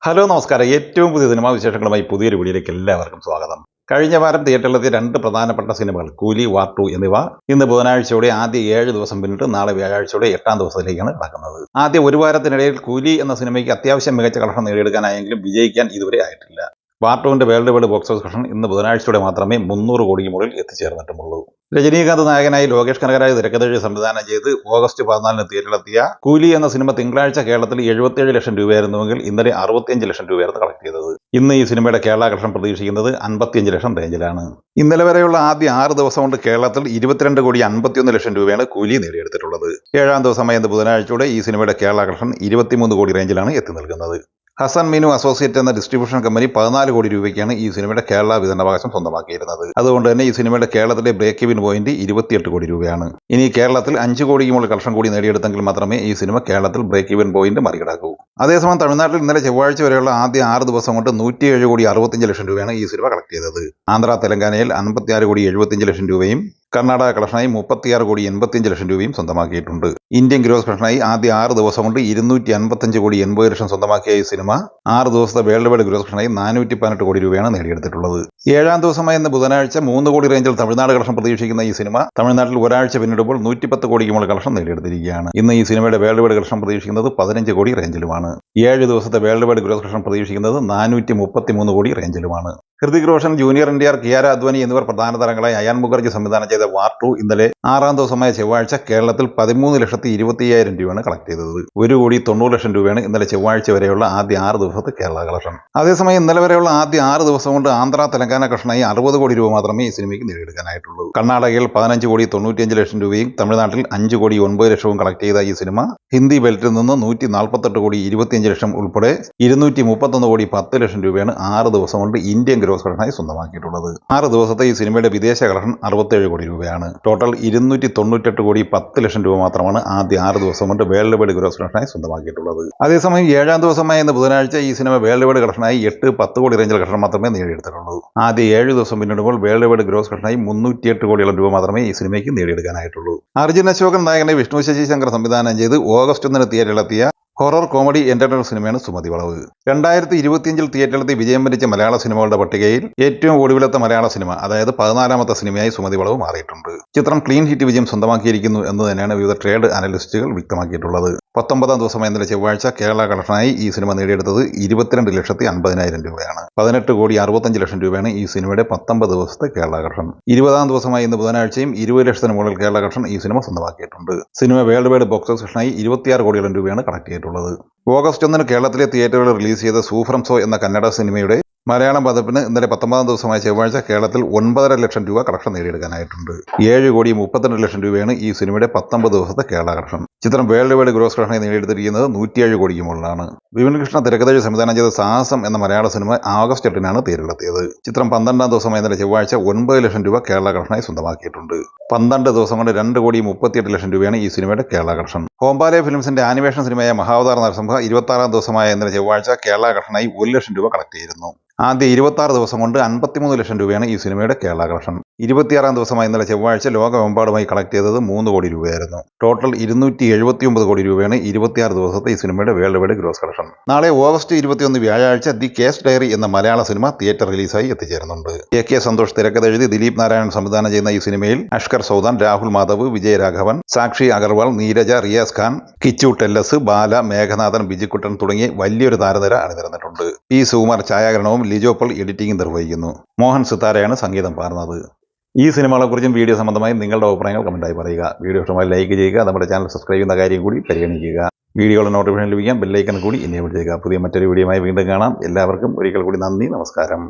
Hello നമസ്കാരം. ഏറ്റവും പുതിയ സിനിമാ വിശേഷങ്ങളുമായി പുതിയൊരു വീഡിയോയിലേക്ക് എല്ലാവർക്കും സ്വാഗതം. കഴിഞ്ഞ വാരം തിയേറ്ററിലെത്തിയ രണ്ട് പ്രധാനപ്പെട്ട സിനിമകൾ കൂലി, വാർ 2 എന്നിവ ഇന്ന് ബുധനാഴ്ചയോടെ ആദ്യ 7 ദിവസം പിന്നിട്ട് നാളെ വ്യാഴാഴ്ചയോടെ 8ാം ദിവസത്തിലേക്കാണ് നടക്കുന്നത്. ആദ്യ ഒരു വാരത്തിനിടയിൽ കൂലി എന്ന സിനിമയ്ക്ക് അത്യാവശ്യം മികച്ച കളക്ഷൻ നേടിയെടുക്കാനായെങ്കിലും വിജയിക്കാൻ ഇതുവരെ ആയിട്ടില്ല. വാർ 2ന്റെ world wide box office collection ഇന്ന് ബുധനാഴ്ചയോടെ മാത്രമേ 300 കോടിക്ക് മുകളിൽ എത്തിച്ചേർന്നിട്ടുമുള്ളൂ. രജനീകാന്ത് നായകനായി ലോകേഷ് കനകരാജ് തിരക്കഥെഴുതി സംവിധാനം ചെയ്ത് ഓഗസ്റ്റ് 14 തിയേറ്ററിലെത്തിയ കൂലി എന്ന സിനിമ തിങ്കളാഴ്ച കേരളത്തിൽ 77 ലക്ഷം രൂപയായിരുന്നുവെങ്കിൽ ഇന്നലെ 65 ലക്ഷം രൂപയായിരുന്നു കളക്ട് ചെയ്തത്. ഇന്ന് ഈ സിനിമയുടെ കേരള കളക്ഷൻ പ്രതീക്ഷിക്കുന്നത് 55 ലക്ഷം റേഞ്ചിലാണ്. ഇന്നലെ വരെയുള്ള ആദ്യ 6 ദിവസം കൊണ്ട് കേരളത്തിൽ 22 കോടി 51 ലക്ഷം രൂപയാണ് കൂലി നേടിയെടുത്തിട്ടുള്ളത്. 7ാം ദിവസമായ ഇന്ന് ബുധനാഴ്ചയോടെ ഈ സിനിമയുടെ കേരള കളക്ഷൻ 23 കോടി റേഞ്ചിലാണ് എത്തി നിൽക്കുന്നത്. ഹസൻ മീനു അസോസിയേറ്റ് എന്ന ഡിസ്ട്രിബ്യൂഷൻ കമ്പനി 14 കോടി രൂപയ്ക്കാണ് ഈ സിനിമയുടെ കേരള വിതരണാവകാശം സ്വന്തമാക്കിയിരുന്നത്. അതുകൊണ്ട് തന്നെ ഈ സിനിമയുടെ കേരളത്തിലെ ബ്രേക്ക് ഇവൻ പോയിന്റ് 28 കോടി രൂപയാണ്. ഇനി കേരളത്തിൽ 5 കോടിക്ക് മുകളിൽ കളക്ഷൻ കൂടി നേടിയെടുത്തെങ്കിൽ മാത്രമേ ഈ സിനിമ കേരളത്തിൽ ബ്രേക്ക് ഇവൻ പോയിന്റ് മറികടക്കൂ. അതേസമയം തമിഴ്നാട്ടിൽ ഇന്നലെ ചൊവ്വാഴ്ച വരെയുള്ള ആദ്യ 6 ദിവസം കൊണ്ട് 107 കോടി 65 ലക്ഷം രൂപയാണ് ഈ സിനിമ കളക്ട് ചെയ്തത്. ആന്ധ്ര തെലങ്കാനയിൽ 56 കോടി 75 ലക്ഷം രൂപയും കർണാടക കളക്ഷനായി 36 കോടി 85 ലക്ഷം രൂപയും സ്വന്തമാക്കിയിട്ടുണ്ട്. ഇന്ത്യൻ ഗ്രോസ് കളക്ഷനായി ആദ്യ 6 ദിവസം കൊണ്ട് 255 കോടി 80 ലക്ഷം സ്വന്തമാക്കിയ ഈ സിനിമ 6 ദിവസത്തെ വേൾഡ് വൈഡ് ഗ്രോസ് കളക്ഷനായി 418 കോടി രൂപയാണ് നേടിയെടുത്തിട്ടുള്ളത്. 7ാം ദിവസമായ ഇന്ന് ബുധനാഴ്ച 3 കോടി റേഞ്ചിൽ തമിഴ്നാട് കളക്ഷൻ പ്രതീക്ഷിക്കുന്ന ഈ സിനിമ തമിഴ്നാട്ടിൽ ഒരാഴ്ച പിന്നിടുമ്പോൾ 110 കോടിക്ക് മുകളിൽ കളക്ഷൻ നേടിയെടുത്തിരിക്കുകയാണ്. ഇന്ന് ഈ സിനിമയുടെ വേൾഡ് വൈഡ് കളക്ഷൻ പ്രതീക്ഷിക്കുന്നത് 15 കോടി റേഞ്ചിലുമാണ്. 7 ദിവസത്തെ വേൾഡ് വൈഡ് ഗ്രോസ് കളക്ഷൻ പ്രതീക്ഷിക്കുന്നത് 433 കോടി റേഞ്ചിലുമാണ്. ഹൃതിക് റോഷൻ, ജൂനിയർ എൻടിആർ, കിയാര അദ്വാനി എന്നിവർ പ്രധാന താരങ്ങളായി അയാൻ മുഖർജി സംവിധാനം ചെയ്ത വാർ 2 ഇന്നലെ 6ാം ദിവസമായ ചൊവ്വാഴ്ച കേരളത്തിൽ 13,25,000 രൂപയാണ് കളക്ട് ചെയ്തത്. 1 കോടി 90 ലക്ഷം രൂപയാണ് ഇന്നലെ ചൊവ്വാഴ്ച വരെയുള്ള ആദ്യ 6 ദിവസത്തെ കേരള കളക്ഷൻ. അതേസമയം ഇന്നലെ വരെയുള്ള ആദ്യ 6 ദിവസം കൊണ്ട് ആന്ധ്ര തെലങ്കാന കളക്ഷനായി 60 കോടി രൂപ മാത്രമേ ഈ സിനിമയ്ക്ക് നേടിയെടുക്കാനായിട്ടുള്ളൂ. കർണാടകയിൽ 15 കോടി 95 ലക്ഷം രൂപയും തമിഴ്നാട്ടിൽ 5 കോടി 9 ലക്ഷവും കളക്ട് ചെയ്ത ഈ സിനിമ ഹിന്ദി ബെൽറ്റിൽ നിന്ന് 148 കോടി 25 ലക്ഷം ഉൾപ്പെടെ 231 കോടി 10 ലക്ഷം രൂപയാണ് 6 ദിവസം കൊണ്ട് ഇന്ത്യൻ ഗ്രോസ് കളക്ഷനായി സ്വന്തമാക്കിയിട്ടുള്ളത്. 6 ദിവസത്തെ ഈ സിനിമയുടെ വിദേശ കളക്ഷൻ 67 കോടി രൂപയാണ്. ടോട്ടൽ 298 കോടി 10 ലക്ഷം രൂപ മാത്രമാണ് ആദ്യ 6 ദിവസം കൊണ്ട് വേൾഡ് വൈഡ് ഗ്രോസ് കളക്ഷനായി സ്വന്തമാക്കിയിട്ടുള്ളത്. അതേസമയം 7ാം ദിവസമായ ഇന്ന് ബുധനാഴ്ച ഈ സിനിമ വേൾഡ് വൈഡ് കളക്ഷനായി 8-10 കോടി റേഞ്ചിൽ കളക്ഷൻ മാത്രമേ നേടിയെടുത്തിട്ടുള്ളൂ. ആദ്യ 7 ദിവസം പിന്നിടുമ്പോൾ വേൾഡ് വൈഡ് ഗ്രോസ് കളക്ഷനായി 308 കോടിയോളം രൂപ മാത്രമേ ഈ സിനിമയ്ക്ക് നേടിയെടുക്കാനായിട്ടുള്ളൂ. അർജുൻ അശോകൻ നായകനെ വിഷ്ണു ശശി ശങ്കർ സംവിധാനം ചെയ്ത് ഓഗസ്റ്റ് 1 തിയേറ്ററിലെത്തിയ ഹൊറർ കോമഡി എന്റർടൈനർ സിനിമയാണ് സുമതി വളവ്. 2025 തിയേറ്ററിലെത്തി വിജയം വരിച്ച മലയാള സിനിമകളുടെ പട്ടികയിൽ ഏറ്റവും ഒടുവിലത്തെ മലയാള സിനിമ, അതായത് 14ാമത്തെ സിനിമയായി സുമതി വളവ് മാറിയിട്ടുണ്ട്. ചിത്രം ക്ലീൻ ഹിറ്റ് വിജയം സ്വന്തമാക്കിയിരിക്കുന്നു എന്ന് തന്നെയാണ് വിവിധ ട്രേഡ് അനലിസ്റ്റുകൾ വ്യക്തമാക്കിയിട്ടുള്ളത്. 19ാം ദിവസമായ ഇന്നലെ ചൊവ്വാഴ്ച കേരള കളക്ഷനായി ഈ സിനിമ നേടിയെടുത്തത് 22,50,000 രൂപയാണ്. 18 കോടി 65 ലക്ഷം രൂപയാണ് ഈ സിനിമയുടെ 19 ദിവസത്തെ കേരള കളക്ഷൻ. 20ാം ദിവസമായ ഇന്ന് ബുധനാഴ്ചയും 20 ലക്ഷത്തിന് മുകളിൽ കേരള കളക്ഷൻ ഈ സിനിമ സ്വന്തമാക്കിയിട്ടുണ്ട്. Cinema world wide box office കളക്ഷനായി 26 കോടിയോളം രൂപയാണ് കളക്ട് ചെയ്തിട്ടുള്ളത്. ഓഗസ്റ്റ് 1 കേരളത്തിലെ തിയേറ്ററുകളിൽ റിലീസ് ചെയ്ത സൂഫ്രം സോ എന്ന കന്നഡ സിനിമയുടെ മലയാളം പതിപ്പിന് ഇന്നലെ 19ാം ദിവസമായ ചൊവ്വാഴ്ച കേരളത്തിൽ 9.5 ലക്ഷം രൂപ കളക്ഷൻ നേടിയെടുക്കാനായിട്ടുണ്ട്. 7 കോടി 32 ലക്ഷം രൂപയാണ് ഈ സിനിമയുടെ 19 ദിവസത്തെ കേരള കളക്ഷൻ. ചിത്രം വേൾഡ് വൈഡ് ഗ്രോസ് കളക്ഷനായി നേടിയെടുത്തിരിക്കുന്നത് 107 കോടിക്ക് മുകളിലാണ്. വിപിൻ കൃഷ്ണ തിരക്കഥയിൽ സംവിധാനം ചെയ്ത സാഹസം എന്ന മലയാള സിനിമ ഓഗസ്റ്റ് 8 തിയേറ്ററിലെത്തിയത്. ചിത്രം 12ാം ദിവസമായ ഇന്നലെ ചൊവ്വാഴ്ച 9 ലക്ഷം രൂപ കേരള കളക്ഷനായി സ്വന്തമാക്കിയിട്ടുണ്ട്. 12 ദിവസം കൊണ്ട് 2 കോടി 38 ലക്ഷം രൂപയാണ് ഈ സിനിമയുടെ കേരള കളക്ഷൻ. ഹോംബാലെ ഫിലിംസിന്റെ ആനിമേഷൻ സിനിമയായ മഹാവതാർ നരസിംഹ 26ാം ദിവസമായ ഇന്നലെ ചൊവ്വാഴ്ച കേരള കളക്ഷനായി 1 ലക്ഷം രൂപ കളക്ട് ചെയ്തിരുന്നു. ആദ്യ 26 ദിവസം കൊണ്ട് 53 ലക്ഷം രൂപയാണ് ഈ സിനിമയുടെ കേരള കളക്ഷൻ. 26ാം ദിവസമായ ഇന്നലെ ചൊവ്വാഴ്ച ലോകമെമ്പാടുമായി കളക്ട് ചെയ്തത് 3 കോടി രൂപയായിരുന്നു. ടോട്ടൽ 279 കോടി രൂപയാണ് 26 ദിവസത്തെ ഈ സിനിമയുടെ വേൾഡ് വൈഡ് ഗ്രോസ് കളക്ഷൻ. നാളെ ഓഗസ്റ്റ് 21 വ്യാഴാഴ്ച ദി കേസ് ഡയറി എന്ന മലയാള സിനിമ തിയേറ്റർ റിലീസായി എത്തിച്ചേരുന്നുണ്ട്. AK സന്തോഷ് തിരക്കഥ എഴുതി ദിലീപ് നാരായണൻ സംവിധാനം ചെയ്യുന്ന ഈ സിനിമയിൽ അഷ്കർ സൗദാൻ, രാഹുൽ മാധവ്, വിജയരാഘവൻ, സാക്ഷി അഗർവാൾ, നീരജ, റിയാസ് ഖാൻ, കിച്ചു ടെല്ലസ്, ബാല, മേഘനാഥൻ, ബിജിക്കുട്ടൻ തുടങ്ങി വലിയൊരു താരനിര അണിനിരന്നിട്ടുണ്ട്. P. സുകുമാർ ഛായാഗ്രഹണവും ലിജോ പോൾ എഡിറ്റിംഗും നിർവഹിക്കുന്നു. മോഹൻ സിത്താരയാണ് സംഗീതം പകർന്നത്. ഈ സിനിമകളെക്കുറിച്ചും വീഡിയോ സംബന്ധമായി നിങ്ങളുടെ അഭിപ്രായങ്ങൾ കമൻറ്റായി പറയുക. വീഡിയോ ഇഷ്ടമായി ലൈക്ക് ചെയ്യുക. നമ്മുടെ ചാനൽ സബ്സ്ക്രൈബ് ചെയ്യുന്ന കാര്യം കൂടി പരിഗണിക്കുക. വീഡിയോയുടെ നോട്ടിഫിക്കേഷൻ ലഭിക്കാൻ ബെല്ലൈക്കൺ കൂടി എനേബിൾ ചെയ്യുക. പുതിയ മറ്റൊരു വീഡിയോയുമായി വീണ്ടും കാണാം. എല്ലാവർക്കും ഒരിക്കൽ കൂടി നന്ദി, നമസ്കാരം.